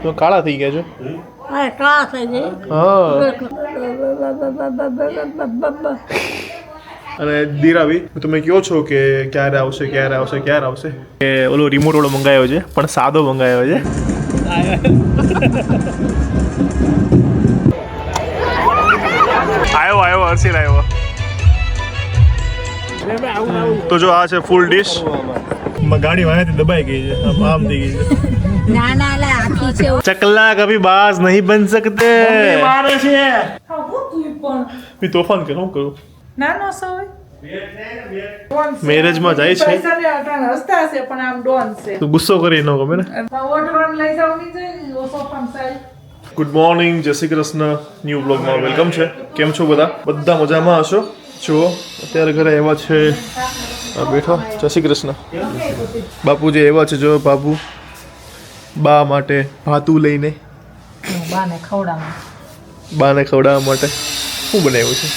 તો કાળા થઈ ગયા છો. હા કાળા થઈ જાય. અને દીરાવી તમે કહો છો કે ક્યારે આવશે ક્યારે આવશે ક્યારે આવશે કે ઓલો રિમોટ વાળો મંગાવ્યો છે પણ સાદો મંગાવ્યો છે. આવ્યો હર્ષિલ આવ્યો. તો જો આ છે ફૂલ ડિશ. ગાડી વાંચી દબાઈ ગઈ છે આમ થઈ ગઈ છે. ના ના લા આખી છે. ચકલા કભી બાજ નહીં બન सकते. મારે છે मैं तोफान कर रहा हूँ करो. નાનો સવાય મેરેજમાં જાય છે પૈસાને અટાણ હસતા છે પણ આમ ડોન છે તો ગુસ્સો કરી ન ગમે ને. ઓટોરન લઈ જાવ ની જાય ઓસો પણ સાઈ. ગુડ મોર્નિંગ, જય શ્રી કૃષ્ણ. ન્યૂ બ્લોગમાં વેલકમ છે. કેમ છો બધા મજામાં હશો? જુઓ અત્યારે ઘરે એવા છે બેઠો. જય શ્રી કૃષ્ણ. બાપુજી એવા છે જો બાપુ બા માટે ભાતું લઈને બાને ખવડાવવા બાને ખવડાવવા માટે શું બનાવ્યું છે?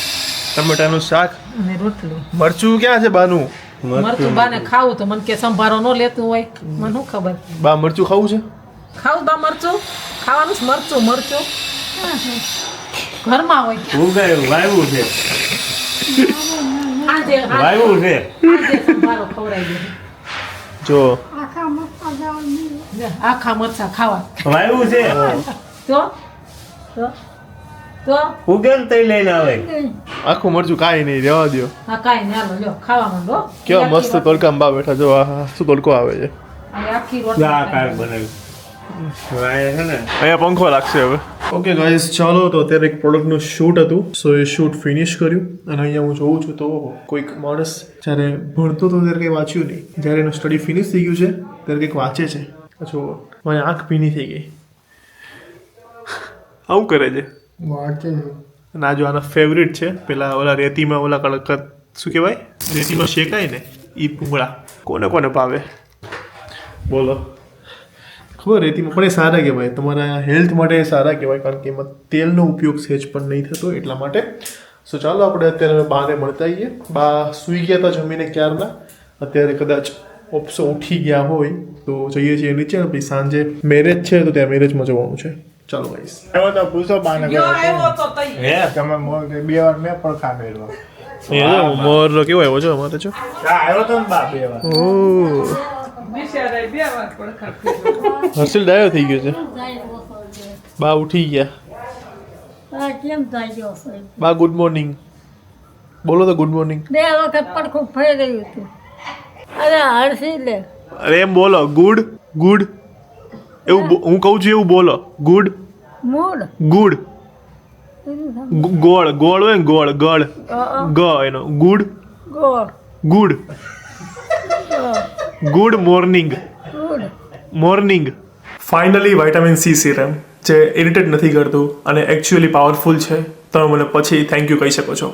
ટમેટાનું શાક અને રોટલી. મરચું ક્યાં છે બાનું? મરચું બાને ખાવું તો મને કે સંભારો ન લેતું હોય મને શું ખબર. બા મરચું ખાવું છે? ખાવું બા મરચું ખાવાનું મરચું ઘરમાં હોય વાયવું છે આજે વાયવું છે સંભારો ખવડાવી દે. જો આખા મરચા ખાવા વાયવું છે તો તો તો હું કેમ તઈ લઈને આવે આખું મરચું કાંઈ નહીં, રહેવા દો. હા કાંઈ નહીં હાલો લ્યો ખાવા માંડો. કેવા મસ્ત તડકામાં બા બેઠા જો. આ શું તડકો આવે છે. આખી આ રોટલી કાર બનાવી વાય છે ને અહીંયા પંખો લાગશે હવે. ઓકે ગાઈઝ ચાલો, તો અત્યારે એક પ્રોડક્ટનું શૂટ હતું, સો એ શૂટ ફિનિશ કર્યું. અને અહીંયા હું જોઉં છું તો કોઈક માણસ જ્યારે ભણતો હતો ત્યારે કંઈ વાંચ્યું નહીં, જ્યારે એનું સ્ટડી ફિનિશ થઈ ગયું છે ત્યારે કંઈક વાંચે છે. જો મારી આંખ ભીની થઈ ગઈ. આવું કરે છે. અને આ જો આના ફેવરિટ છે પેલા ઓલા રેતીમાં ઓલા કડક શું કહેવાય રેતીમાં શેકાય ને એ ભૂંગળા. કોને કોને ભાવે બોલો? ખબર રેતીમાં પણ એ સારા કહેવાય, તમારા હેલ્થ માટે સારા કહેવાય, કારણ કે એમાં તેલનો ઉપયોગ સહેજ પણ નહીં થતો એટલા માટે. સો ચાલો આપણે અત્યારે બાને મળતા આવીએ. બા સૂઈ ગયા હતા જમીને ક્યારના, અત્યારે કદાચ ઓપ્સો ઉઠી ગયા હોય તો જઈએ છીએ નીચે. પછી સાંજે મેરેજ છે તો ત્યાં મેરેજમાં જવાનું છે. ચાલો ગાઈસ. આવ્યો તો પૂછો બાને ગયો આવ્યો તો તઈ હે તમે બે વાર મેં પડખા મેળવા મોર કેવો આવ્યો છે અમારે જો. આવ્યો તો ને બા બે વાર ઓહ, બિચારા બે વાર પડખા ફેરવ્યા. હર્ષિલ ડાયો થઈ ગયો છે. બા ઉઠી ગયા. કેમ થઈ ગયો છે? બા ગુડ મોર્નિંગ બોલો તો. Good morning. 2 વખત પડખું ફરી ગયું હતું. અરે હર્ષી લે અરે એમ બોલો. ગુડ ગુડ એવું હું કહું છું એવું બોલો. ગુડ મૂડ ગુડ ગોળ ગોળ હોય ને ગોળ ગળ ગ એનો ગુડ ગોળ good good morning good morning. Finally vitamin C serum જે ઇરિટેટ નથી કરતું અને એકચ્યુઅલી પાવરફુલ છે. તમે મને પછી થેન્ક યુ કહી શકો છો.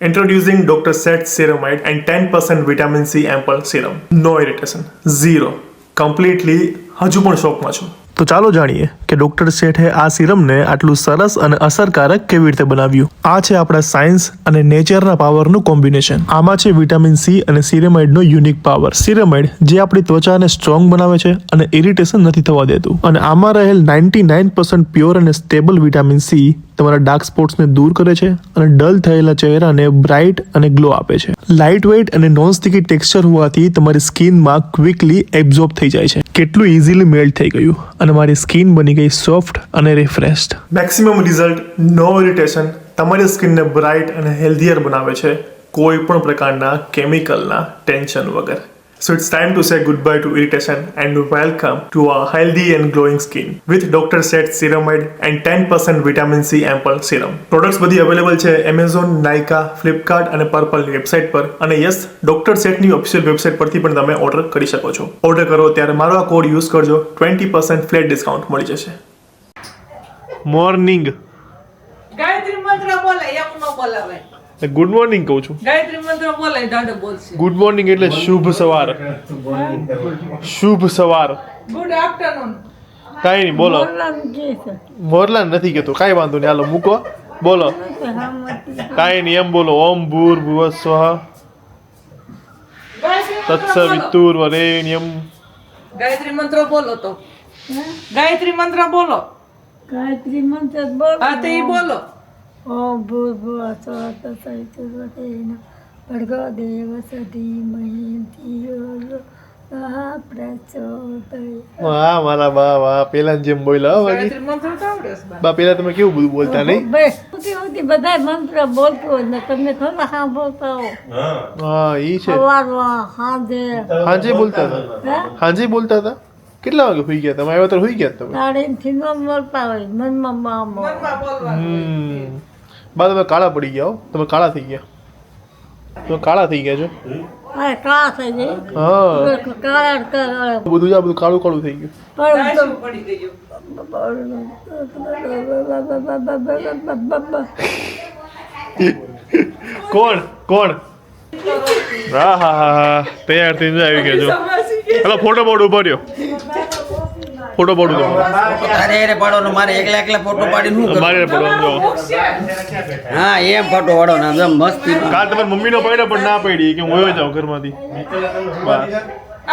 Introducing doctor Sheth ceramide and 10% vitamin C ampoule serum. No irritation, zero. Completely હજુ પણ શોકમાં છું. તો ચાલો જાણીએ કે ડોક્ટર શેઠે આ સિરમને આટલું સરસ અને અસરકારક કેવી રીતે બનાવ્યું. આ છે આપણા સાયન્સ અને નેચરના પાવરનું કોમ્બિનેશન. આમાં છે વિટામિન સી અને સિરેમાઇડનો યુનિક પાવર. સિરેમાઇડ જે આપણી ત્વચાને સ્ટ્રોંગ બનાવે છે અને ઇરિટેશન નથી થવા દેતું. અને આમાં રહેલ 99% પ્યોર અને સ્ટેબલ વિટામિન સી તમારા ડાર્ક સ્પોટ્સને દૂર કરે છે અને ડલ થયેલા ચહેરાને બ્રાઇટ અને ગ્લો આપે છે. લાઇટ વેઇટ અને નોન સ્ટિકી ટેક્સચર હોવાથી તમારી સ્કિનમાં ક્વિકલી એબ્ઝોર્બ થઈ જાય છે. કેટલું ઇઝીલી મેલ્ટ થઈ ગયું અને મારી સ્કિન બની ગઈ સોફ્ટ અને રિફ્રેશ્ડ. મેક્સિમમ રિઝલ્ટ, નો ઇરિટેશન. તમારી સ્કિનને બ્રાઇટ અને હેલ્ધીયર બનાવે છે કોઈ પણ પ્રકારના કેમિકલના ટેન્શન વગર. So it's time to say goodbye to irritation and welcome to a healthy and glowing skin with Dr. Set Ceramide and 10% vitamin C ample serum. Products બધી available છે Amazon, Nykaa, Flipkart અને પર્પલની website પર. અને yes, doctor સેટની official website પરથી પણ તમે order કરી શકો છો. ઓર્ડર કરો ત્યારે મારો આ કોડ યુઝ કરજો, 20% ફ્લેટ ડિસ્કાઉન્ટ મળી જશે. મોર્નિંગ ગાયત્રી મંત્ર બોલે એમ ન બોલાવે. ગુડ મોર્નિંગ કહું છું. ગાયત્રી મંત્ર બોલે દાદા બોલશે. ગુડ મોર્નિંગ એટલે શુભ સવાર. શુભ સવાર. Good afternoon. કાંઈ નહીં બોલો. મોરલાન નથી કહેતો, કાંઈ વાંધો નહીં, હાલો મૂકો. બોલો કાંઈ નહીં, એમ બોલો. ઓમ ભૂર ભુવ સ્વઃ તત્સવિતુર્વરેણ્યમ. ગાયત્રી મંત્ર બોલો તો. ગાયત્રી મંત્ર બોલો. ગાયત્રી મંત્ર બોલ. હા તે ઈ બોલો. ઓમ ભૂર્ભુવઃ સ્વઃ તત્સવિતુર્વરેણ્યં ભર્ગો દેવસ્ય ધીમહિ ધિયો યો નઃ પ્રચોદયાત્. વાહ મારા બા વાહ પેલા જેમ બોલ્યા હો બાકી ગાયત્રી મંત્ર તો આવડે છે બા. બા પેલા તમે કેવું બધું બોલતા નહીં બે સુધી બધા મંત્ર બોલતો હોય ને તમે થોડા સાંભળતા હો. હા ઈ છે સવારમાં સાંજે હાંજે બોલતા હતા હે? હાંજે બોલતા હતા કેટલા વાગે હોઈ ગયા તમે આવ્યા તો હોઈ ગયા તમે તાળીથી ન બોલતા હોય મનમાં મામો. મનમાં બોલવાનું. બા તમે કાળા પડી ગયા હો તમે કાળા થઈ ગયા તમે કાળા થઈ ગયા છો અરે કાળા થઈ જાય. હા કાળા કાળા બધું જ આ બધું કાળું કાળું થઈ ગયું દાયશું પડી ગયું. કોણ કોણ હા હા હા હા તૈયાર થઈને આવી ગયા છો પેલા ફોટો બોર્ડ ઉભો રહ્યો ફોટો બોર્ડ ઉભો તારે એને પાડવાનો મારે એકલા એકલા ફોટો પાડીને શું મારે પડવાનું જો કરું? હા એમ ફોટો પાડવાનો આમ મસ્તી કાલ તમારી મમ્મીનો પડ્યો પણ ના પડી કે હું વયો જાઉં ઘરમાંથી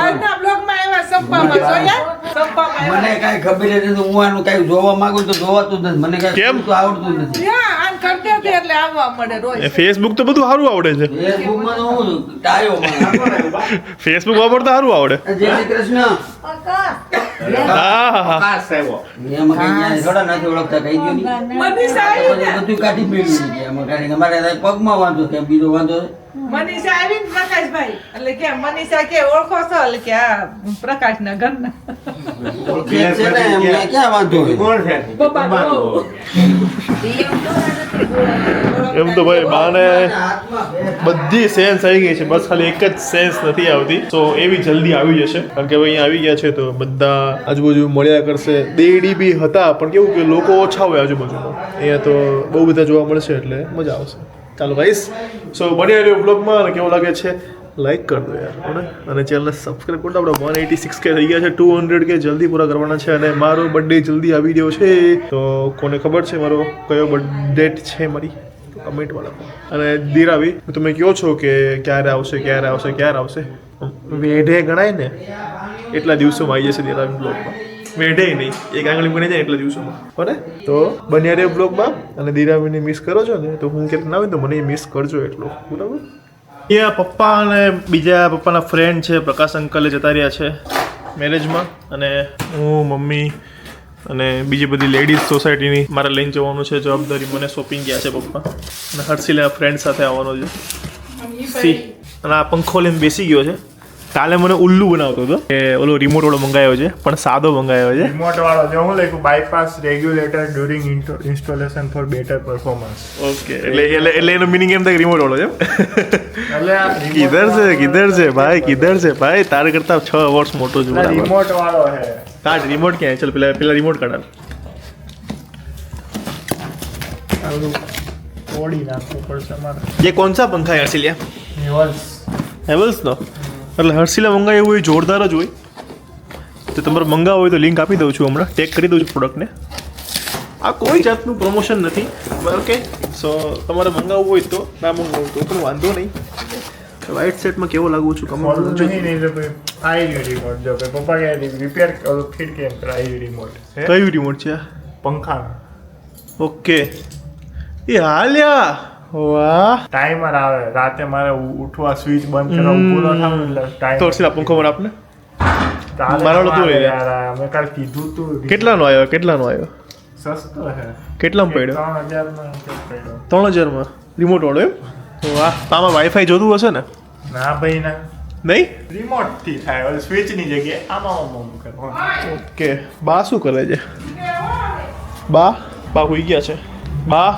આજના બ્લોગમાં એવા સંપામાં જોયા? સંપામાં મને કાંઈ ખબર જ નથી હું આનું કાંઈ જોવા માંગુ તો જોવાતું જ નથી મને કાંઈ કેમ? તો આવડતું જ નથી ત્યાં આમ કરતા હતા એટલે આવવા મળે રોજ. ફેસબુક તો બધું સારું આવડે છે ફેસબુકમાં તો હું ટાયો ફેસબુક વાપરતા સારું આવડે જય શ્રી કૃષ્ણ હા હા હા એમાં કઈ ન્યાય થોડા નથી ઓળખતા કહી દો નહીં મનીષા આવી ને. બધું કાઢી મેળવી છે એમાં કાઢી અમારે પગમાં વાંધો છે બીજો વાંધો છે. મનીષા આવી ને પ્રકાશભાઈ એટલે કે મનીષા કે ઓળખો છો એટલે કે આ પ્રકાશના ઘરના. ઓળખે જ છે ને એમને ક્યાં વાંધો હોય? કોણ છે પપ્પાનો બહુ. એમ તો ભાઈ બાને હાથમાં ભેર. બધી સેન્સ આવી ગઈ છે બસ ખાલી એક જ સેન્સ નથી આવતી તો એવી જલ્દી આવી જશે કારણ કે હવે અહીંયા આવી ગયા છે તો બધા આજુબાજુ મળ્યા કરશે દેડી બી હતા પણ કેવું કે લોકો ઓછા હોય આજુબાજુમાં અહીંયા તો બહુ બધા જોવા મળશે એટલે મજા આવશે ચાલો ગાઈસ સો બન્યા રહ્યો બ્લોગમાં અને કેવું લાગે છે લાઈક કરી દો યાર બરાબર અને ચેનલને સબસ્ક્રાઈબ કરી દો આપણે 186K થઈ ગયા છે 200K જલ્દી પૂરા કરવાના છે અને મારો બર્થડે જલ્દી આવી રહ્યો છે તો કોને ખબર છે મારો કયો બર્થડે છે મારી કમેન્ટમાં લખો અને દીરાવી તમે કહો છો કે ક્યારે આવશે ક્યારે આવશે ક્યારે આવશે વેઢે ગણાય ને એટલા દિવસોમાં આવી જશે દીરાવી બ્લોગમાં વેઢે નહીં એક આંગળી ગણી જાય એટલા દિવસોમાં બરાબર તો બન્યા રહે બ્લોગમાં અને દીરાવીને મિસ કરો છો ને તો હું ક્યારેક ના હોય તો મને મિસ કરજો એટલો બરાબર અહીંયા પપ્પા અને બીજા પપ્પાના ફ્રેન્ડ છે પ્રકાશ અંકલે જતા રહ્યા છે મેરેજમાં અને હું મમ્મી અને બીજી બધી લેડીઝ સોસાયટીની મારે લઈને જવાનું છે જવાબદારી મને સોંપી ગયા છે પપ્પા અને હર્ષિલે ફ્રેન્ડ સાથે આવવાનો છે સી અને આ પંખો લઈને બેસી ગયો છે કાલે મને ઉલ્લુ બનાવતો હતો કે ઓલો રિમોટ વાળો મંગાવ્યો છે પણ સાદો મંગાવ્યો છે રિમોટ વાળો જો હું લખ્યું bypass regulator during installation for better performance okay એટલે એનો મિનિંગ એમ થાય રિમોટ વાળો છે એટલે આ કિધર છે ભાઈ તારે કરતા 6 વર્ષ મોટો છું બરાબર રિમોટ વાળો હે કાઢ રિમોટ ક્યાં ચાલ પેલા રિમોટ કાઢ આ બધું તોડી નાખવું પડશે મારે ये कौन सा पंखा है हर्षिलिया હેવલ્સ हेवल्स નો એટલે હર્ષિલા મંગાવ્યું હોય જોરદાર જ હોય તો તમારે મંગાવો હોય તો લિંક આપી દઉં છું હમણાં ટેગ કરી દઉં છું પ્રોડક્ટને આ કોઈ જાતનું પ્રમોશન નથી ઓકે સો તમારે મંગાવવું હોય તો ના મંગાવું તો પણ વાંધો નહીં રાઈટ સેટમાં કેવો લાગુ છું બોલું કમેન્ટ નહીં નહીં તો ભાઈ આઈ રહ્યું રિમોટ જો ભાઈ પપ્પા કે રિપેર ફિટ કેમ કરાવી રહ્યું રિમોટ કયું રિમોટ છે પંખા ઓકે એ હાલ્યા વાહ ટાઈમર આવે રાતે મારે ઉઠવા સ્વિચ બંધ કરવા પૂરો થાય એટલે ટાઈમ તો હર્ષિલા પંખો મને આપને મારો નહોતું એ. યાર અમે કાલ કીધું તું કેટલાનો આવ્યો સસ્તો હે કેટલામાં પડ્યો 3000 માં પડ્યો 3000 માં રિમોટ વાળો એમ વાહ તો આમાં વાઈફાઈ જોતું હશે ને ના ભાઈ ના નહીં રિમોટ થી થાય ઓલી સ્વિચ ની જગ્યાએ આમાં કરવાનું ઓકે બા શું કરે છે બા હોઈ ગયા છે બા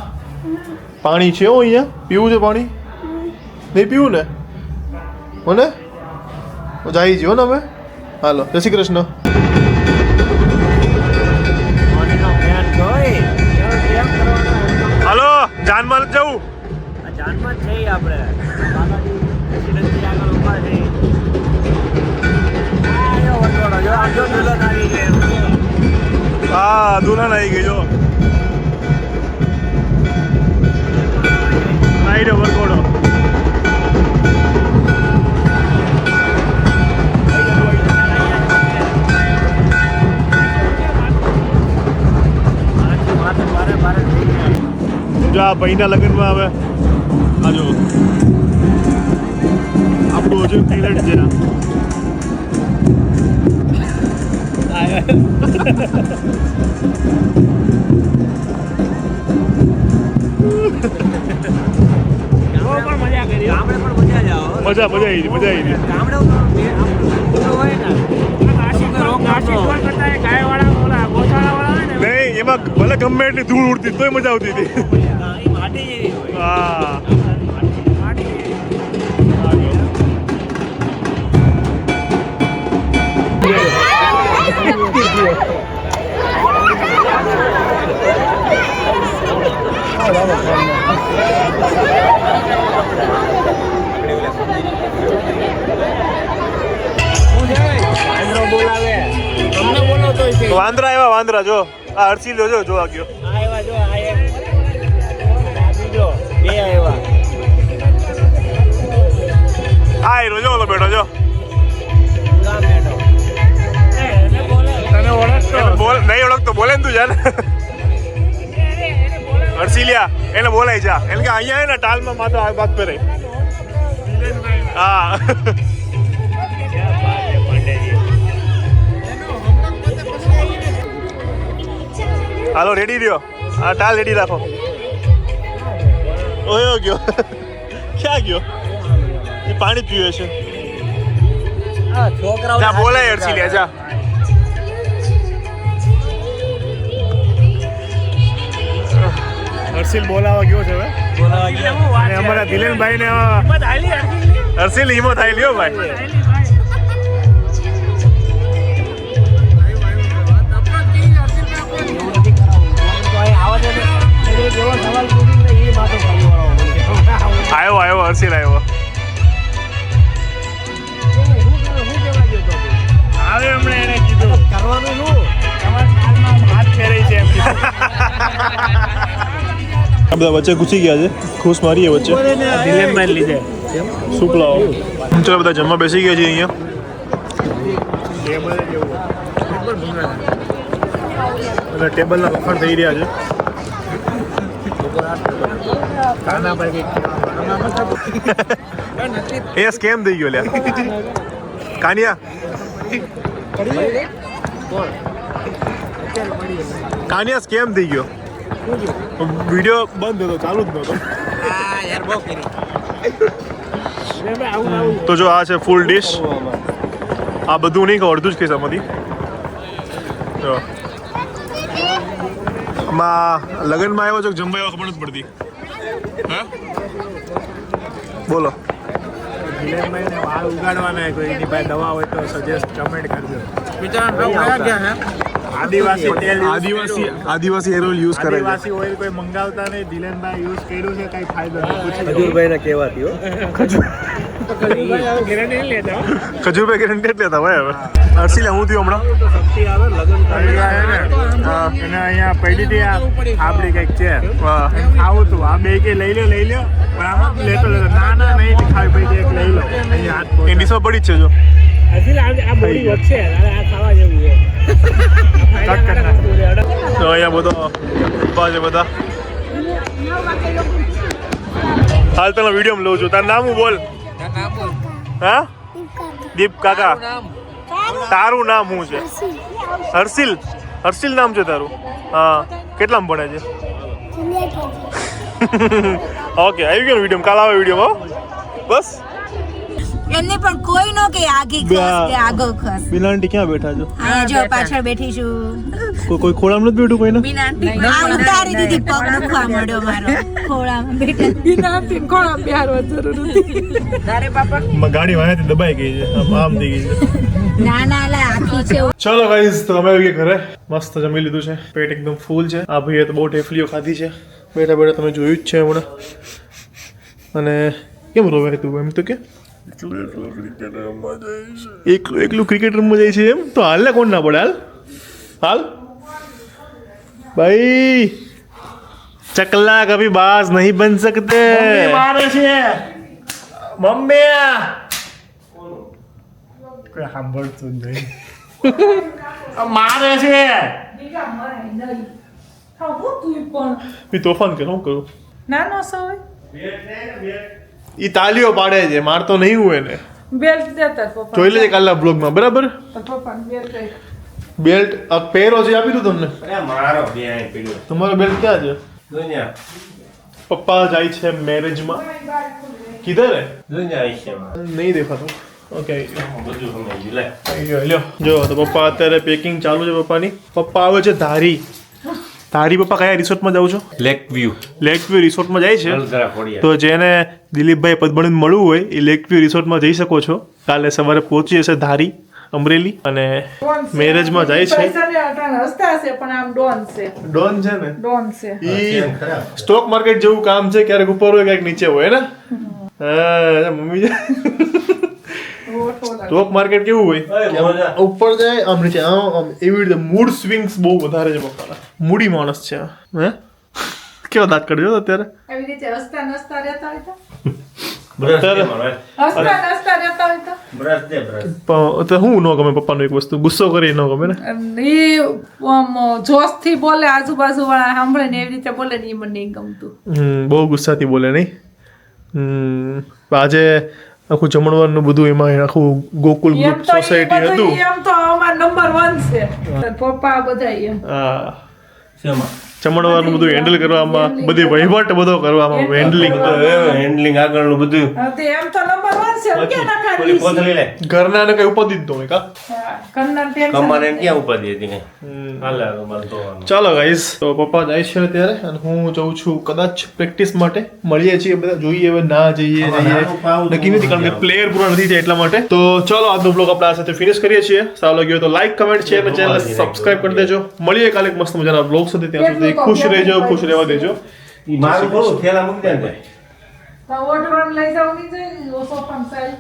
પાણી છે હો અહીંયા પીવું છે પાણી નહીં પીવું ને મને જાય છે હો ને અમે હાલો જય શ્રી કૃષ્ણ હાલો જાનમાં જવું જાનમાં જ જઈએ આપણે બાબાજી રેસિડન્સી આગળ ઉભા છે આયો વટોળો જો આજો દુલ્હન આવી ગઈ હા દુલ્હન આવી ગઈ જો આવી રહ્યો વરઘોડો આ ભાઈના લગ્નમાં હવે આ જો આપણું હજુ હાઇલાઇટ છે મજા કરી ગામડે પણ મજા જ આવે મજા આવી ગઈ ગામડે હોય ને નહીં એમાં ભલે ગમે એટલી ધૂળ ઉડતી તોય મજા આવતી હતી માટી જેવી હોય હા વાંદરા આવ્યા વાંદરા જો આ હર્ષિલ જો જોવા ગયો આવ્યા જો આ એક બીજો બે આવ્યા આ હીરો જો ઓલો બેઠો જો ગામ બેઠો એને બોલે તને ઓળખતો બોલ નહીં ઓળખતો બોલે ને તું જાને હર્ષિલિયા એને બોલાય જા એને કે અહીંયા હે ને ટાલમાં માથો આ બાત કરે હા હાલો રેડી રહ્યો આ ટાલ રેડી રાખો ઓયો ગયો ક્યાં ગયો એ પાણી પીવે છે આ છોકરાઓ જા બોલાય હર્ષિલિયા જા હર્ષિલ બોલાવા ગયો છે હવે અને અમારા દિલેનભાઈ ને હર્ષિલ હિંમત આવી લ્યો ભાઈ આવ્યો હર્ષિલ આવ્યો આવે હમણાં એને કીધું કરવાનું શું હાથ ફેરાઈ છે એમ આ બધા વચ્ચે ઘૂસી ગયા છે ખુશ મારીએ વચ્ચે દિલેનભાઈ લીધે સૂપ લાવો ચલો બધા જમવા બેસી ગયા છે અહીંયા અને ટેબલના વખાણ થઈ રહ્યા છે એ સ્કેમ થઈ ગયો લ્યા કાનિયા કાનિયા સ્કેમ થઈ ગયો વિડીયો બંધ હતો ચાલુ જ નહોતો તો જો આ છે ફૂલ ડિશ આ બધું નહીં કહું અડધું જ કહીશ આમાંથી જો આમાં લગ્નમાં આવ્યો છો કે જમવા આવ્યો ખબર નથી પડતી હા બોલો દિલેનભાઈને વાળ ઉગાડવાના કોઈ એની પાસે દવા હોય તો સજેસ્ટ કમેન્ટ કરજો આદિવાસી હેર ઓઇલ યુઝ કરે છે આદિવાસી ઓઇલ કોઈ મંગાવતા નહીં દિલેનભાઈ યુઝ કર્યું છે કઈ ફાયદો નહીં પૂછી ખજૂરભાઈ ના કહેવાતી હો ખજૂરભાઈ ગેરંટી લેતા હોય હવે હર્ષિલ હું થયું હમણાં શક્તિ આવે લગન એને અહીંયા પડી હતી આપડી કઈક છે ખાવું તું આ બે કે લઈ લો પણ આમાં લેતો ના નહીં ખાવી ભાઈ એક લઈ લો અહીંયા હાથ એ ડીશમાં પડી જ છે જો આ બોડી વધશે આ ખાવા જેવું છે તો અહીંયા બધો ઉભા છે બધા હાલ તને વિડીયો લઉં છું તારું નામ હું બોલ હા દીપ કાકા તારું નામ શું છે હર્ષિલ હર્ષિલ નામ છે તારું હા કેટલામાં ભણે છે ઓકે આવી ગયો વિડીયો કાલ આવે વિડીયોમાં બસ એમને પણ કોઈ નો કે આગે ખસ કે આગો ખસ બિલાંટી ક્યાં બેઠા છો અહીંયા જો પાછળ બેઠી છું કોઈ ખોળામાં નથી બેઠું કોઈને આ ઉતારી દીધી પગ દુખવા મળ્યો મારો ખોળામાં બેઠા ગાડી વાયાથી દબાઈ ગઈ છે આમ થઈ ગઈ છે ના ના લા આખી છે ચલો ગાઈઝ તો અમે આવી ગયા ઘરે મસ્ત જમી લીધું છે પેટ એકદમ ફૂલ છે આ ભાઈએ તો બહુ ટેફલીઓ ખાધી છે બેઠા બેઠા તમે જોયું જ છે હમણાં અને કેમ રોવાય તું એમ તો કે એકલું ક્રિકેટ રમવા જાય છે એમ તો હાલ ને કોણ ના પડે હાલ હાલ ભાઈ ચકલા કભી બાજ નહીં બન सकते મારે છે મમ્મી કોઈ સાંભળતું જ નહીં મારે છે તોફાન કરે શું કરું નાનો સો હોય ઈ તાલીઓ પાડે છે, મારતો નહીં હોય ને. બેલ્ટ દેતા પપ્પા જોઈ લેજે કાલના બ્લોગમાં, બરાબર? પપ્પા બેલ્ટ બેલ્ટ આ પહેરો છે, આપી દઉં તમને. અરે મારો બે અહીં પીડ્યો તમારો બેલ્ટ ક્યાં છે? દુનિયા પપ્પા જાય છે મેરેજમાં. કીધા ને? દુનિયા આયુષ્યમાં નહીં દેખાતો. ઓકે, બધું સમજાયું લે લ્યો જો તો પપ્પા અત્યારે પેકિંગ ચાલુ છે પપ્પાની. પપ્પા આવે છે ધારી. ધારી પપ્પા કયા રિસોર્ટમાં જાવ છો? લેક વ્યૂ લેક વ્યૂ રિસોર્ટમાં જાય છે. વડોદરા ખોડિયા તો જેને દિલીપભાઈ પદમણીને મળવું હોય એ લેક વ્યૂ રિસોર્ટમાં જઈ શકો છો. કાલે સવારે પહોંચી જશે ધારી અમરેલી અને મેરેજમાં જાય છે. હસતા છે પણ આમ ડોન છે ડોન છે ને ડોન છે ઈ સ્ટોક માર્કેટ જેવું કામ છે, ક્યારેક ઉપર હોય ક્યારેક નીચે હોય ને. હા મમ્મી સ્ટોક માર્કેટ કેવું હોય કે આમ ઉપર જાય આમ નીચે આમ એવી રીતે મૂડ સ્વિંગ્સ બહુ વધારે છે પપ્પાના. મૂડી માણસ છે હે. કેવો દાંત કાઢ્યો અત્યારે? એવી રીતે હસતા નસતા રહેતા હોય તો બ્રશ દે અત્યારે- મારો હસતા નસતા રહેતા હોય તો બ્રશ દે બ્રશ તો હું ન ગમે પપ્પાનું એક વસ્તુ, ગુસ્સો કરી ન ગમે ને. ઈ આમ જોશ થી બોલે, આજુબાજુ વાળા સાંભળે ને એવી રીતે બોલે ને ઈ મને નહીં ગમતું. બહુ ગુસ્સાથી બોલે નહીં. આજે આખું જમણવારનું બધું એમાં આખું ગોકુલ એમ ગ્રુપ તો ઈ સોસાયટી બધું હતું. એમ તો અમાર નંબર 1 છે પપ્પા બધા એમ હા શેમાં જમણવારનું બધું હેન્ડલ કરવામાં, બધી વહીવટ બધો કરવામાં, હેન્ડલિંગ હેન્ડલિંગ આગળનું બધું હા, તે એમ તો નંબર 1 છે હું ક્યાં નકાર ઓલી કોથળી લે ઘરના ને કઈ ઉપાધિ જ ન હોય કા. કન્નર ટેન્શન કમાને ક્યાં ઉપાધિ હતી કઈ હાલે મારે તો ચાલો ગાઈસ, તો પપ્પા જાય છે અત્યારે અને હું જઉં છું કદાચ પ્રેક્ટિસ માટે. મળીએ છીએ બધા, જોઈએ હવે ના જઈએ નક્કી નથી કારણ કે પ્લેયર પૂરા નથી થયા એટલા માટે. તો ચાલો આજનો બ્લોગ આપણે આ સાથે ફિનિશ કરીએ છીએ. સારો લાગ્યો તો લાઈક કમેન્ટ શેર અને ચેનલ સબસ્ક્રાઇબ કરી દેજો. મળીએ કાલે એક મસ્ત મજાના બ્લોગ સાથે. ત્યાં સુધી ખુશ રહેજો, ખુશ રહેવા દેજો. ઈ મારું થોડું થેલા મૂકી દે ને તો ઓર્ડર લઈ જાવ ની જાય સોફા સાઈડ